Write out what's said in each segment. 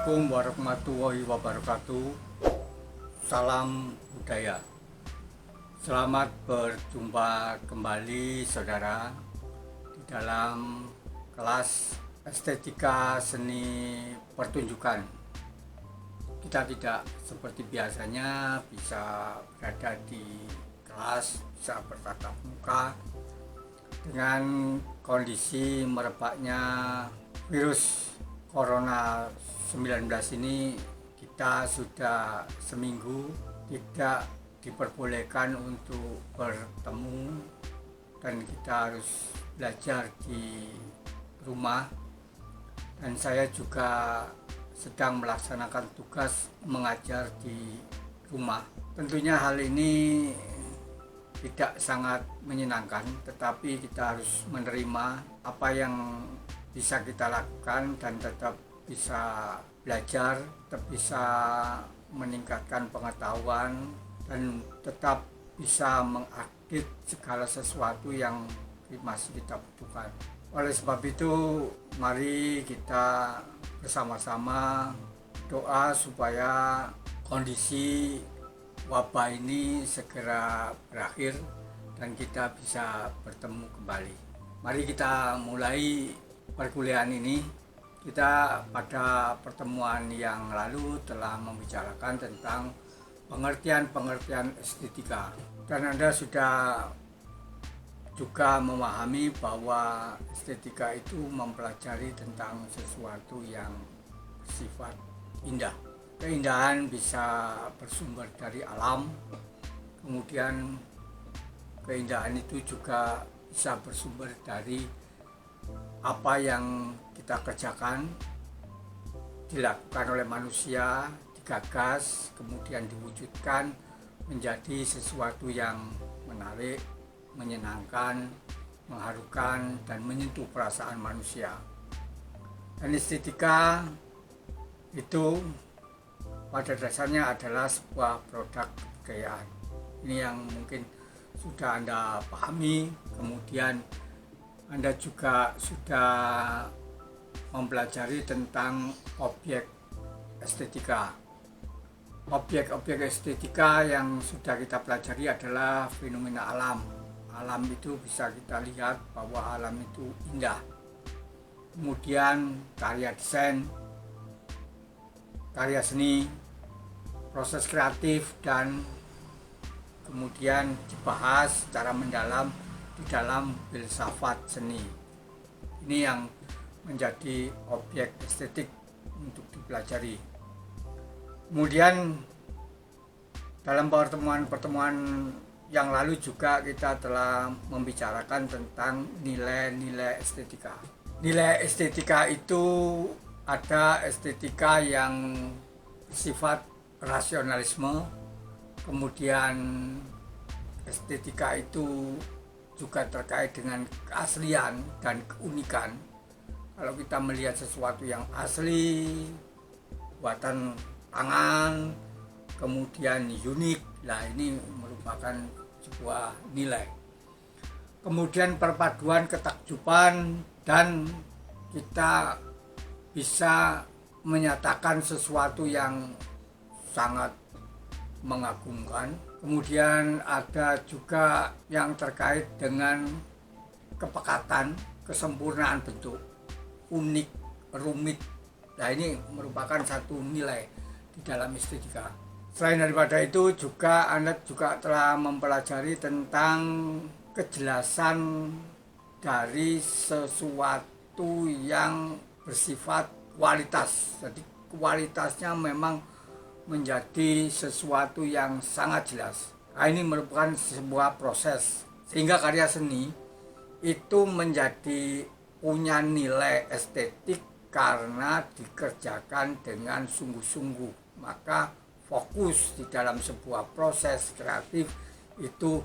Assalamualaikum warahmatullahi wabarakatuh. Salam budaya. Selamat berjumpa kembali saudara di dalam kelas estetika seni pertunjukan. Kita tidak seperti biasanya bisa berada di kelas, bisa bertatap muka dengan kondisi merebaknya virus Corona 19 ini. Kita sudah seminggu tidak diperbolehkan untuk bertemu dan kita harus belajar di rumah, dan saya juga sedang melaksanakan tugas mengajar di rumah. Tentunya hal ini tidak sangat menyenangkan, tetapi kita harus menerima apa yang bisa kita lakukan dan tetap bisa belajar, tetap bisa meningkatkan pengetahuan, dan tetap bisa mengupdate segala sesuatu yang masih kita butuhkan. Oleh sebab itu, mari kita bersama-sama doa supaya kondisi wabah ini segera berakhir dan kita bisa bertemu kembali. Mari kita mulai perkuliahan ini. Kita pada pertemuan yang lalu telah membicarakan tentang pengertian-pengertian estetika, dan Anda sudah juga memahami bahwa estetika itu mempelajari tentang sesuatu yang bersifat indah. Keindahan bisa bersumber dari alam, kemudian keindahan itu juga bisa bersumber dari apa yang kita kerjakan, dilakukan oleh manusia, digagas, kemudian diwujudkan menjadi sesuatu yang menarik, menyenangkan, mengharukan, dan menyentuh perasaan manusia. Dan estetika itu pada dasarnya adalah sebuah produk kebudayaan. Ini yang mungkin sudah Anda pahami. Kemudian Anda juga sudah mempelajari tentang objek estetika. Objek-objek estetika yang sudah kita pelajari adalah fenomena alam. Alam itu bisa kita lihat bahwa alam itu indah. Kemudian karya desain, karya seni, proses kreatif, dan kemudian dibahas secara mendalam di dalam filsafat seni. Ini yang menjadi objek estetik untuk dipelajari. Kemudian dalam pertemuan-pertemuan yang lalu juga kita telah membicarakan tentang nilai-nilai estetika. Nilai estetika itu ada estetika yang bersifat rasionalisme, kemudian estetika itu juga terkait dengan keaslian dan keunikan. Kalau kita melihat sesuatu yang asli, buatan tangan, kemudian unik, nah ini merupakan sebuah nilai. Kemudian perpaduan ketakjuban, dan kita bisa menyatakan sesuatu yang sangat mengagumkan. Kemudian ada juga yang terkait dengan kepekatan, kesempurnaan bentuk, unik, rumit. Nah, ini merupakan satu nilai di dalam estetika. Selain daripada itu juga Anda juga telah mempelajari tentang kejelasan dari sesuatu yang bersifat kualitas. Jadi kualitasnya memang menjadi sesuatu yang sangat jelas. Nah, ini merupakan sebuah proses sehingga karya seni itu menjadi punya nilai estetik karena dikerjakan dengan sungguh-sungguh. Maka fokus di dalam sebuah proses kreatif itu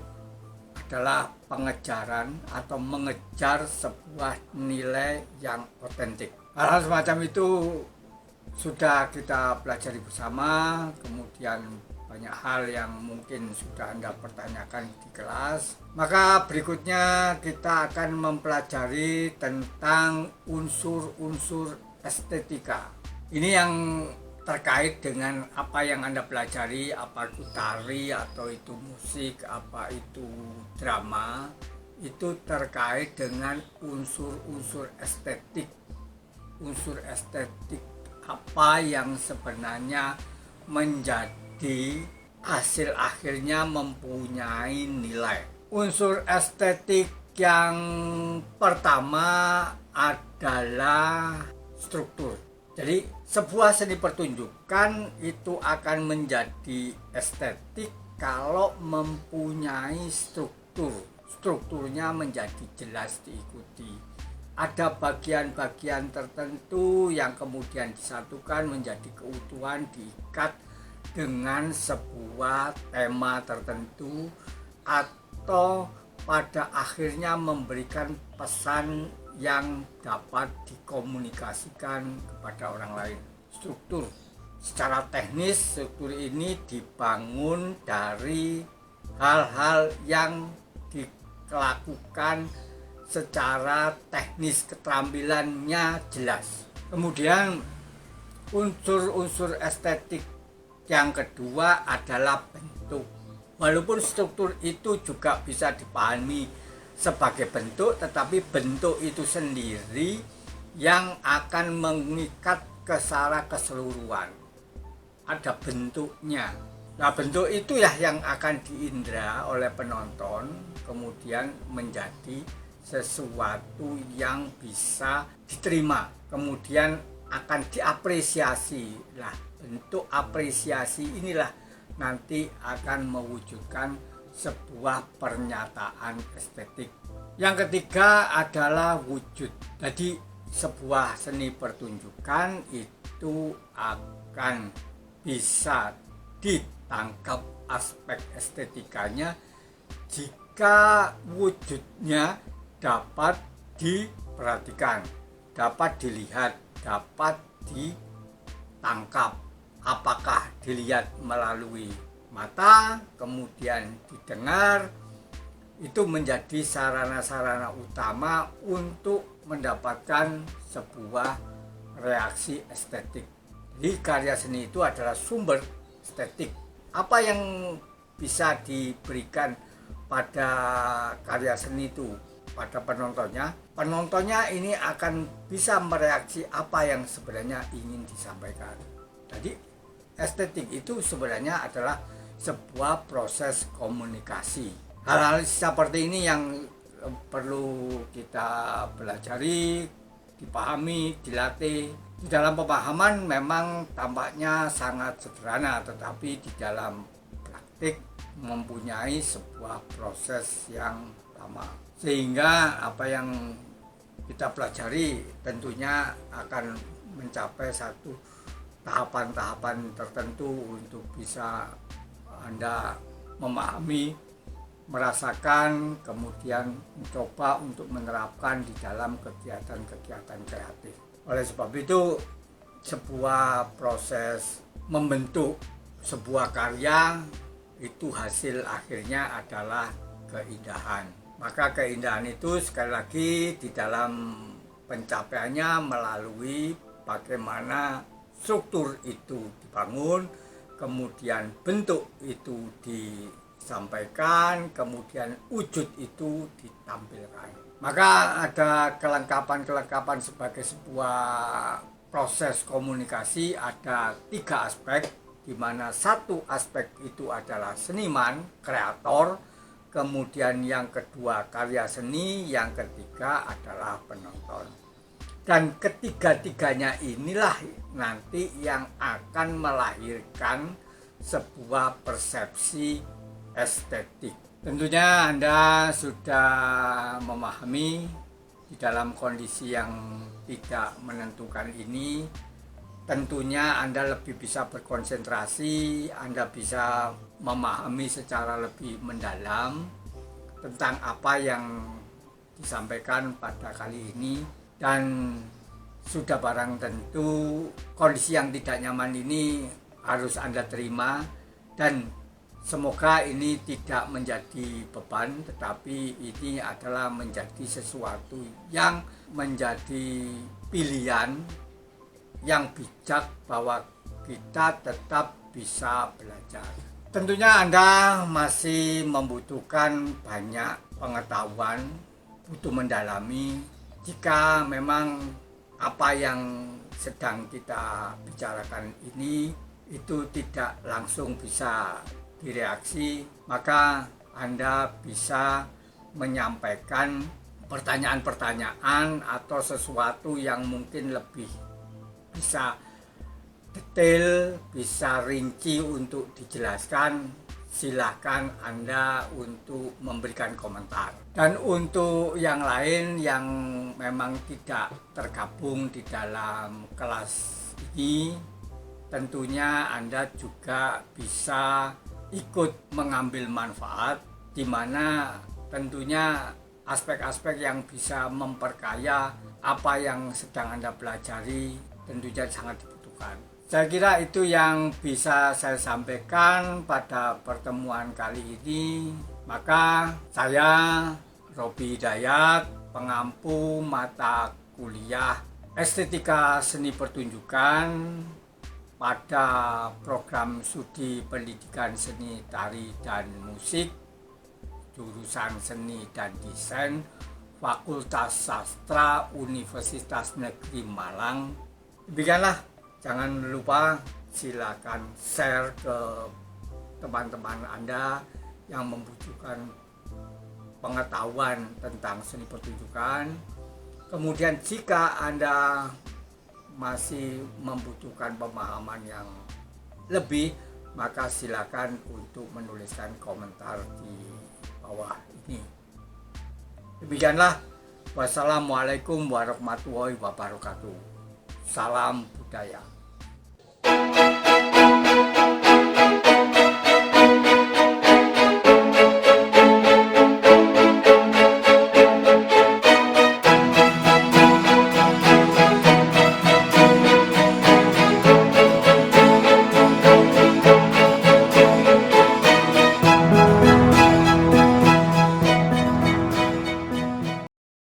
adalah pengejaran atau mengejar sebuah nilai yang otentik. Hal-hal semacam itu sudah kita pelajari bersama. Kemudian banyak hal yang mungkin sudah Anda pertanyakan di kelas. Maka berikutnya kita akan mempelajari tentang unsur-unsur estetika. Ini yang terkait dengan apa yang Anda pelajari, apa itu tari atau itu musik, apa itu drama, itu terkait dengan unsur-unsur estetik. Unsur estetik apa yang sebenarnya menjadi hasil akhirnya mempunyai nilai. Unsur estetik yang pertama adalah struktur. Jadi sebuah seni pertunjukan itu akan menjadi estetik kalau mempunyai struktur. Strukturnya menjadi jelas diikuti. Ada bagian-bagian tertentu yang kemudian disatukan menjadi keutuhan, diikat dengan sebuah tema tertentu atau pada akhirnya memberikan pesan yang dapat dikomunikasikan kepada orang lain. Struktur secara teknis, struktur ini dibangun dari hal-hal yang dilakukan secara teknis, keterampilannya jelas. Kemudian unsur-unsur estetik yang kedua adalah bentuk. Walaupun struktur itu juga bisa dipahami sebagai bentuk, tetapi bentuk itu sendiri yang akan mengikat secara keseluruhan. Ada bentuknya. Nah, bentuk itu ya yang akan diindra oleh penonton, kemudian menjadi sesuatu yang bisa diterima, kemudian akan diapresiasi. Nah, bentuk apresiasi inilah nanti akan mewujudkan sebuah pernyataan estetik. Yang ketiga adalah wujud. Jadi sebuah seni pertunjukan itu akan bisa ditangkap aspek estetikanya jika wujudnya dapat diperhatikan, dapat dilihat, dapat ditangkap. Apakah dilihat melalui mata, kemudian didengar, itu menjadi sarana-sarana utama untuk mendapatkan sebuah reaksi estetik. Jadi karya seni itu adalah sumber estetik. Apa yang bisa diberikan pada karya seni itu pada penontonnya? Penontonnya ini akan bisa mereaksi apa yang sebenarnya ingin disampaikan. Jadi estetik itu sebenarnya adalah sebuah proses komunikasi. Hal-hal seperti ini yang perlu kita pelajari, dipahami, dilatih. Di dalam pemahaman memang tampaknya sangat sederhana, tetapi di dalam praktik mempunyai sebuah proses yang lama. Sehingga apa yang kita pelajari tentunya akan mencapai satu tahapan-tahapan tertentu untuk bisa Anda memahami, merasakan, kemudian mencoba untuk menerapkan di dalam kegiatan-kegiatan kreatif. Oleh sebab itu, sebuah proses membentuk sebuah karya itu hasil akhirnya adalah keindahan. Maka keindahan itu sekali lagi di dalam pencapaiannya melalui bagaimana struktur itu dibangun, kemudian bentuk itu disampaikan, kemudian wujud itu ditampilkan. Maka ada kelengkapan-kelengkapan sebagai sebuah proses komunikasi, ada 3 aspek, di mana satu aspek itu adalah seniman, kreator, kemudian yang kedua karya seni, yang ketiga adalah penonton. Dan ketiga-tiganya inilah nanti yang akan melahirkan sebuah persepsi estetik. Tentunya Anda sudah memahami di dalam kondisi yang tidak menentukan ini, tentunya Anda lebih bisa berkonsentrasi, Anda bisa memahami secara lebih mendalam tentang apa yang disampaikan pada kali ini. Dan sudah barang tentu kondisi yang tidak nyaman ini harus Anda terima, dan semoga ini tidak menjadi beban, tetapi ini adalah menjadi sesuatu yang menjadi pilihan yang bijak bahwa kita tetap bisa belajar. Tentunya Anda masih membutuhkan banyak pengetahuan, butuh mendalami. Jika memang apa yang sedang kita bicarakan ini itu tidak langsung bisa direaksi, maka Anda bisa menyampaikan pertanyaan-pertanyaan atau sesuatu yang mungkin lebih bisa detail, bisa rinci untuk dijelaskan. Silahkan Anda untuk memberikan komentar. Dan untuk yang lain yang memang tidak tergabung di dalam kelas ini, tentunya Anda juga bisa ikut mengambil manfaat, di mana tentunya aspek-aspek yang bisa memperkaya apa yang sedang Anda pelajari tentunya sangat dibutuhkan. Saya kira itu yang bisa saya sampaikan pada pertemuan kali ini. Maka saya, Robi Hidayat, pengampu mata kuliah Estetika Seni Pertunjukan pada program studi pendidikan seni tari dan musik, jurusan seni dan desain, Fakultas Sastra Universitas Negeri Malang. Demikianlah. Jangan lupa silakan share ke teman-teman Anda yang membutuhkan pengetahuan tentang seni pertunjukan. Kemudian jika Anda masih membutuhkan pemahaman yang lebih, maka silakan untuk menuliskan komentar di bawah ini. Demikianlah. Wassalamualaikum warahmatullahi wabarakatuh. Salam budaya.